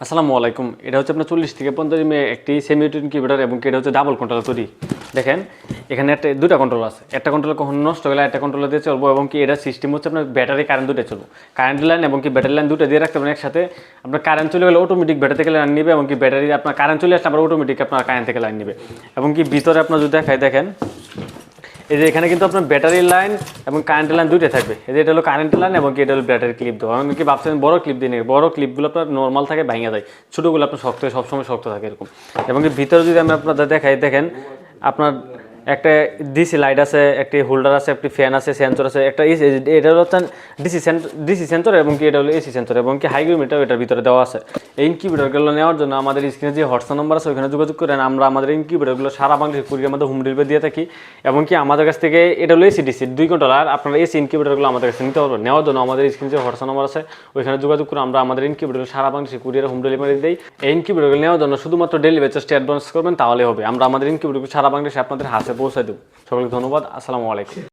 আসসালামু আলাইকুম। এটা হচ্ছে আপনার 40 থেকে 50 এমএ একটি সেমি অটোমেটিক ইনকিউবেটর এবং এটা হচ্ছে ডাবল কন্ট্রোলার তৈরি। দেখেন এখানে দুটা কন্ট্রোল আছে। একটা কন্ট্রোলার কখনো নষ্ট হলে একটা কন্ট্রোলার দিয়ে চলবো এবং এটা সিস্টেম হচ্ছে আপনার ব্যাটারি কারেন্ট দুটো চলবো। কারেন্ট লাইন এবং ব্যাটারি লাইন দুটো দিয়ে রাখতে পারেন একসাথে। আপনার কারেন্ট চলে গেলে অটোমেটিক ব্যাটারি থেকে লাইন নিবে এবং ব্যাটারি আপনার কারেন্ট চলে আসলে আবার অটোমেটিক আপনার কারেন্ট থেকে লাইন নিবে এবং ভিতরে আপনার যদি দেখেন এই যে এখানে কিন্তু আপনার ব্যাটারি লাইন এবং কারেন্টের লাইন দুইটাই থাকবে। এই যে এটা হলো কারেন্টের লাইন এবং এটা হলো ব্যাটারি ক্লিপ দেওয়া। এমনকি ভাবছেন বড় ক্লিপ দিয়ে বড় ক্লিপগুলো আপনার নর্মাল থাকে ভাঙা যায়, ছোটোগুলো আপনার শক্ত সবসময় শক্ত থাকে এরকম। এবং ভিতরে যদি আমি আপনাদের দেখাই, দেখেন আপনার একটা ডিসি লাইট আছে, একটি হোল্ডার আছে, একটি ফ্যান আছে, সেন্সর আছে, একটা এটা হচ্ছে ডিসি সেন্সর এবং এটা হলো এসি সেন্সর এবং হাইগ্রোমিটার এটার ভিতরে দেওয়া আছে। এই ইনকিউবেটরগুলো নেওয়ার জন্য আমাদের স্ক্রিনে যে হোয়াটসঅ্যাপ নাম্বার আছে ওইখানে যোগাযোগ করেন। আমরা আমাদের ইনকিউবেটরগুলো সারা বাংলাদেশ কুরিয়ার মধ্যে হোম ডেলিভারি দিয়ে থাকি এবং আমাদের কাছ থেকে এটা হলো এসি ডিসি 2 কন্ট্রোলার। আপনারা এসি ইনকিউবেটরগুলো আমাদের কাছে নিতে পারবেন। নেওয়ার জন্য আমাদের স্ক্রিনে যে হোয়াটসঅ্যাপ নাম্বার আছে ওইখানে যোগাযোগ করে আমরা আমাদের ইনকিউবেটর সারা বাংলাদেশে কুরিয়ার হোম ডেলিভারি দিই। এই ইনকিউবেটরগুলো নেওয়ার জন্য শুধুমাত্র ডেলিভারি চার্জটা অ্যাডভান্স করবেন, তাহলে হবে। আমরা আমাদের ইনকিউবেটর সারা বাংলাদেশে আপনাদের হাতে পৌঁছে দেব। সকলকে ধন্যবাদ। আসসালামু আলাইকুম।